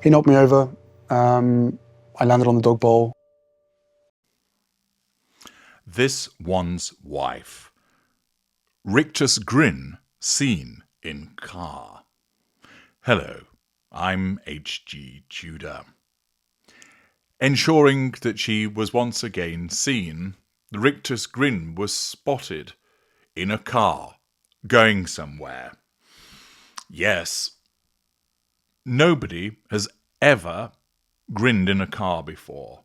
He knocked me over. I landed on the dog bowl. This one's wife. Rictus Grin, seen in car. Hello, I'm H.G. Tudor. Ensuring that she was once again seen, the Rictus Grin was spotted in a car, going somewhere. Yes, nobody has ever grinned in a car before.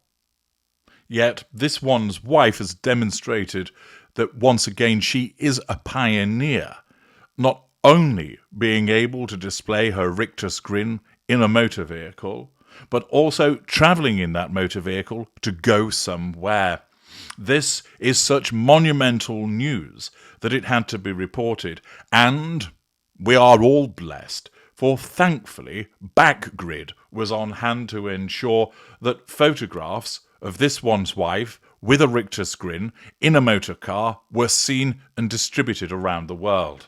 Yet this one's wife has demonstrated that once again she is a pioneer, not only being able to display her Rictus Grin in a motor vehicle, but also travelling in that motor vehicle to go somewhere. This is such monumental news that it had to be reported, and we are all blessed, for thankfully Backgrid was on hand to ensure that photographs of this one's wife with a Rictus Grin in a motor car were seen and distributed around the world.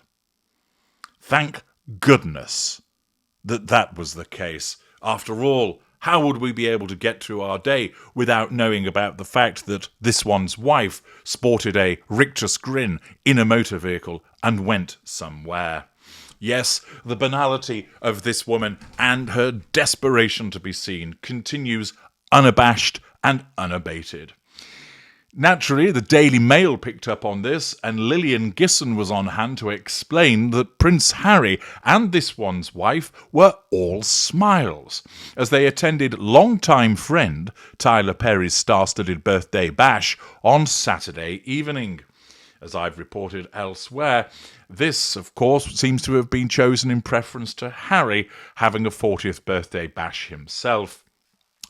Thank goodness that was the case. After all, how would we be able to get through our day without knowing about the fact that this one's wife sported a Rictus Grin in a motor vehicle and went somewhere? Yes, the banality of this woman and her desperation to be seen continues unabashed and unabated. Naturally, the Daily Mail picked up on this, and Lillian Gisson was on hand to explain that Prince Harry and this one's wife were all smiles, as they attended longtime friend Tyler Perry's star-studded birthday bash on Saturday evening. As I've reported elsewhere, this, of course, seems to have been chosen in preference to Harry having a 40th birthday bash himself.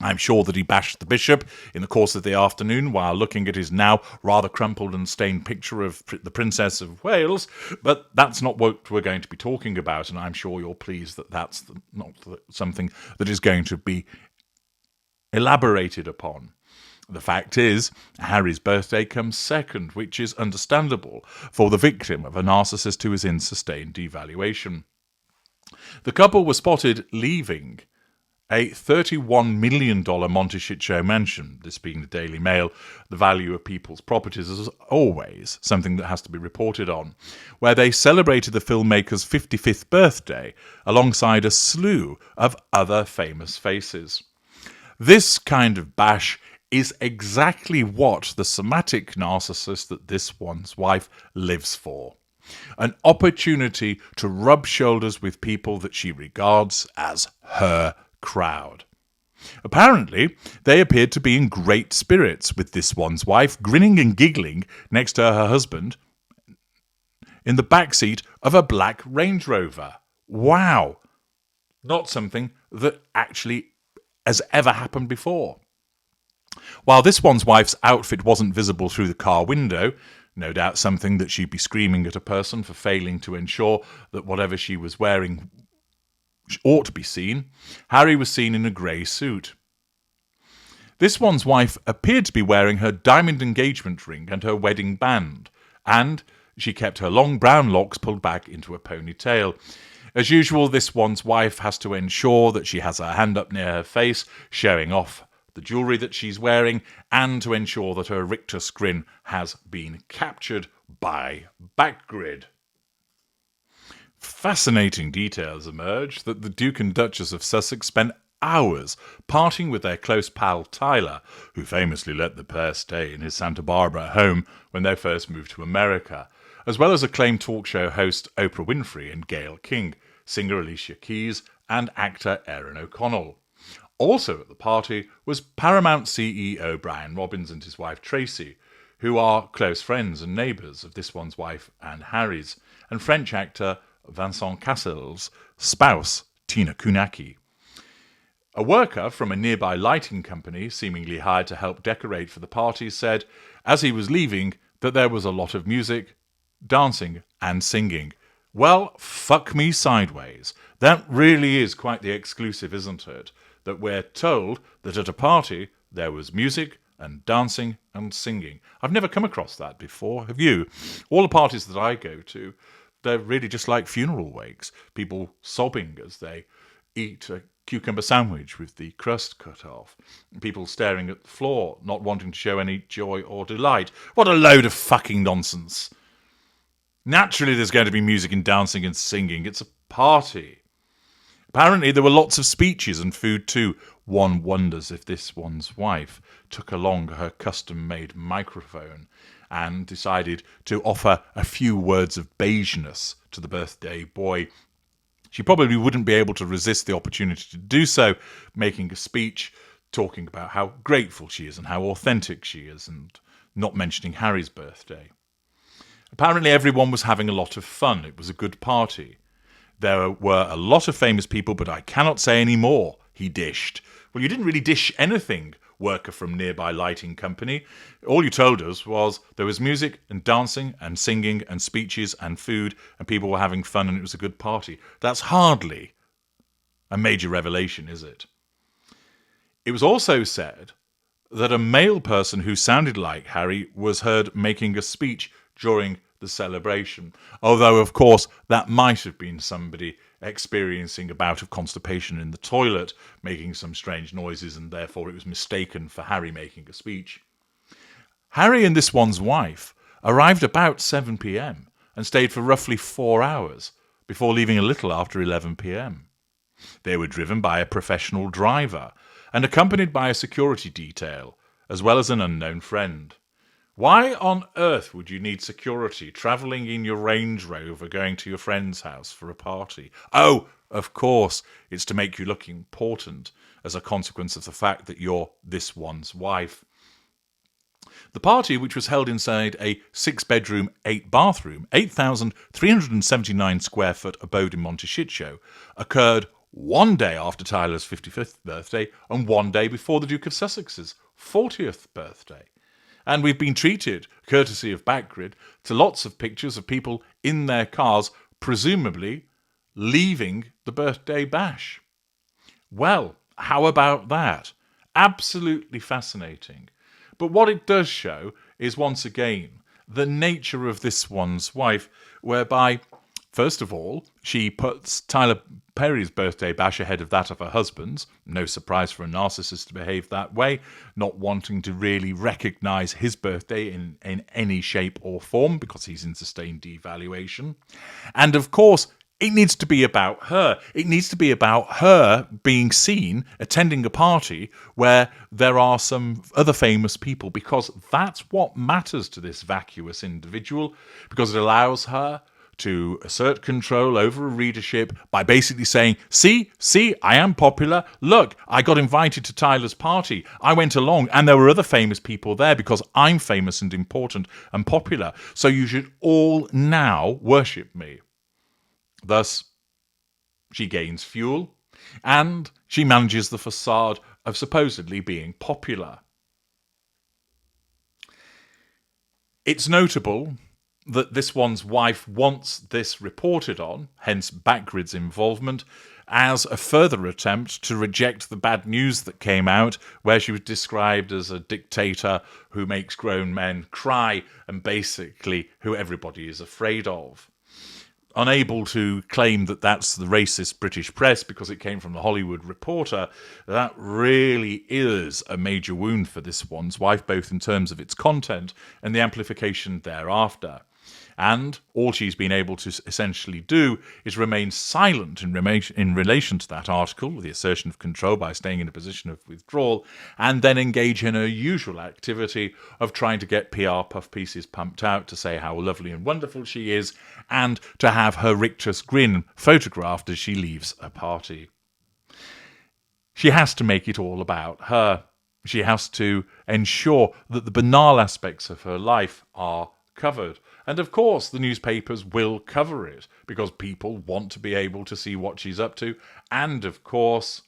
I'm sure that he bashed the bishop in the course of the afternoon while looking at his now rather crumpled and stained picture of the Princess of Wales, but that's not what we're going to be talking about, and I'm sure you're pleased that that's not something that is going to be elaborated upon. The fact is, Harry's birthday comes second, which is understandable for the victim of a narcissist who is in sustained devaluation. The couple were spotted leaving a $31 million Montecito show mansion, this being the Daily Mail. The value of people's properties is always something that has to be reported on, where they celebrated the filmmaker's 55th birthday alongside a slew of other famous faces. This kind of bash is exactly what the somatic narcissist that this one's wife lives for. An opportunity to rub shoulders with people that she regards as her crowd. Apparently, they appeared to be in great spirits, with this one's wife grinning and giggling next to her husband in the backseat of a black Range Rover. Wow! Not something that actually has ever happened before. While this one's wife's outfit wasn't visible through the car window, no doubt something that she'd be screaming at a person for failing to ensure that whatever she was wearing ought to be seen, Harry was seen in a grey suit. This one's wife appeared to be wearing her diamond engagement ring and her wedding band, and she kept her long brown locks pulled back into a ponytail. As usual, this one's wife has to ensure that she has her hand up near her face, showing off the jewellery that she's wearing, and to ensure that her Rictus Grin has been captured by Backgrid. Fascinating details emerge that the Duke and Duchess of Sussex spent hours partying with their close pal Tyler, who famously let the pair stay in his Santa Barbara home when they first moved to America, as well as acclaimed talk show host Oprah Winfrey and Gayle King, singer Alicia Keys, and actor Aaron O'Connell. Also at the party was Paramount CEO Brian Robbins and his wife Tracy, who are close friends and neighbours of this one's wife and Harry's, and French actor Vincent Cassel's spouse, Tina Kunaki. A worker from a nearby lighting company, seemingly hired to help decorate for the party, said, as he was leaving, that there was a lot of music, dancing and singing. Well, fuck me sideways. That really is quite the exclusive, isn't it? That we're told that at a party there was music and dancing and singing. I've never come across that before, have you? All the parties that I go to, they're really just like funeral wakes. People sobbing as they eat a cucumber sandwich with the crust cut off. People staring at the floor, not wanting to show any joy or delight. What a load of fucking nonsense. Naturally, there's going to be music and dancing and singing. It's a party. Apparently, there were lots of speeches and food too. One wonders if this one's wife took along her custom-made microphone and decided to offer a few words of beigeness to the birthday boy. She probably wouldn't be able to resist the opportunity to do so, making a speech, talking about how grateful she is and how authentic she is, and not mentioning Harry's birthday. Apparently everyone was having a lot of fun. It was a good party. There were a lot of famous people, but I cannot say any more, he dished. Well, you didn't really dish anything, worker from nearby lighting company. All you told us was there was music and dancing and singing and speeches and food and people were having fun and it was a good party. That's hardly a major revelation, is it? It was also said that a male person who sounded like Harry was heard making a speech during the celebration, although of course that might have been somebody experiencing a bout of constipation in the toilet, making some strange noises, and therefore it was mistaken for Harry making a speech. Harry and this one's wife arrived about 7 p.m. and stayed for roughly 4 hours before leaving a little after 11 p.m. They were driven by a professional driver and accompanied by a security detail, as well as an unknown friend. Why on earth would you need security travelling in your Range Rover going to your friend's house for a party? Oh, of course, it's to make you look important as a consequence of the fact that you're this one's wife. The party, which was held inside a 6-bedroom, 8-bathroom, 8,379 square foot abode in Montecchio, occurred one day after Tyler's 55th birthday and one day before the Duke of Sussex's 40th birthday. And we've been treated, courtesy of Backgrid, to lots of pictures of people in their cars, presumably leaving the birthday bash. Well, how about that? Absolutely fascinating. But what it does show is, once again, the nature of this one's wife, whereby, first of all, she puts Tyler Perry's birthday bash ahead of that of her husband's. No surprise for a narcissist to behave that way, not wanting to really recognise his birthday in any shape or form because he's in sustained devaluation. And of course, it needs to be about her. It needs to be about her being seen attending a party where there are some other famous people, because that's what matters to this vacuous individual, because it allows her to assert control over a readership by basically saying, see, I am popular. Look, I got invited to Tyler's party. I went along and there were other famous people there because I'm famous and important and popular. So you should all now worship me. Thus, she gains fuel and she manages the facade of supposedly being popular. It's notable that this one's wife wants this reported on, hence Backgrid's involvement, as a further attempt to reject the bad news that came out, where she was described as a dictator who makes grown men cry and basically who everybody is afraid of. Unable to claim that that's the racist British press because it came from the Hollywood Reporter, that really is a major wound for this one's wife, both in terms of its content and the amplification thereafter. And all she's been able to essentially do is remain silent in relation to that article, the assertion of control by staying in a position of withdrawal, and then engage in her usual activity of trying to get PR puff pieces pumped out to say how lovely and wonderful she is, and to have her Rictus Grin photographed as she leaves a party. She has to make it all about her. She has to ensure that the banal aspects of her life are covered. And of course, the newspapers will cover it because people want to be able to see what she's up to. And of course,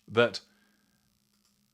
that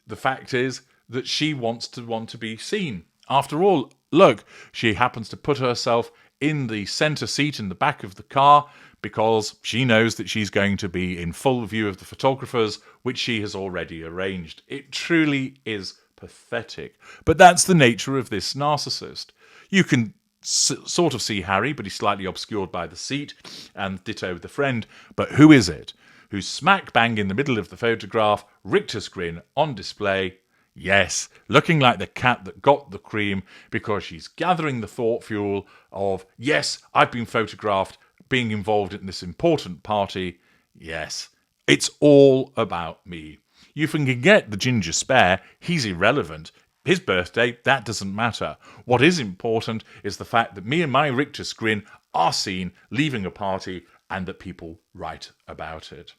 the fact is that she wants to be seen. After all, look, she happens to put herself in the centre seat in the back of the car because she knows that she's going to be in full view of the photographers, which she has already arranged. It truly is pathetic. But that's the nature of this narcissist. You can sort of see Harry, but he's slightly obscured by the seat, and ditto the friend. But who is it? who's smack bang in the middle of the photograph, Rictus Grin on display. Yes, looking like the cat that got the cream, because she's gathering the thought fuel of, yes, I've been photographed being involved in this important party. Yes, it's all about me. You can get the ginger spare, he's irrelevant. His birthday, that doesn't matter. What is important is the fact that me and my Rictus Grin are seen leaving a party and that people write about it.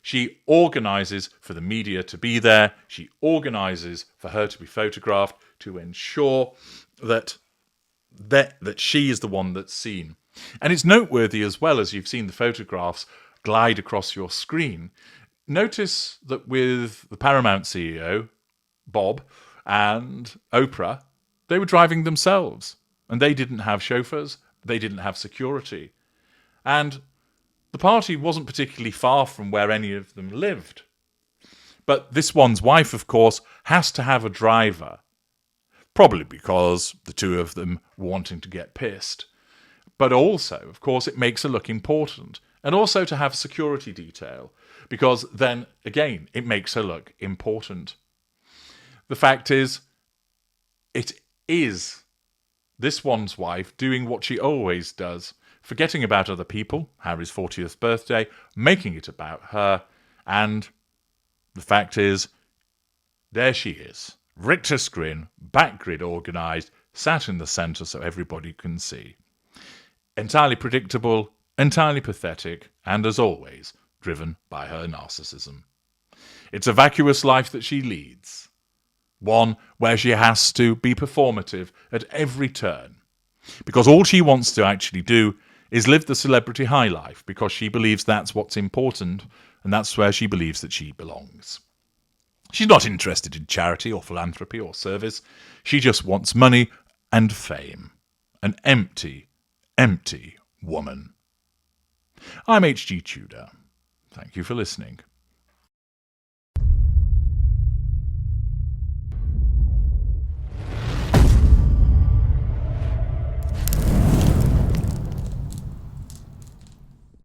She organises for the media to be there. She organises for her to be photographed to ensure that she is the one that's seen. And it's noteworthy as well, as you've seen the photographs glide across your screen. Notice that with the Paramount CEO, Bob, and Oprah, they were driving themselves. And they didn't have chauffeurs. They didn't have security. And the party wasn't particularly far from where any of them lived. But this one's wife, of course, has to have a driver. Probably because the two of them were wanting to get pissed. But also, of course, it makes her look important. And also to have a security detail. Because then, again, it makes her look important. The fact is, it is this one's wife doing what she always does. Forgetting about other people, Harry's 40th birthday, making it about her, and the fact is, there she is, Rictus Grin, back-grid organised, sat in the centre so everybody can see. Entirely predictable, entirely pathetic, and as always, driven by her narcissism. It's a vacuous life that she leads, one where she has to be performative at every turn, because all she wants to actually do is live the celebrity high life, because she believes that's what's important, and that's where she believes that she belongs. She's not interested in charity or philanthropy or service. She just wants money and fame. An empty, empty woman. I'm H.G. Tudor. Thank you for listening.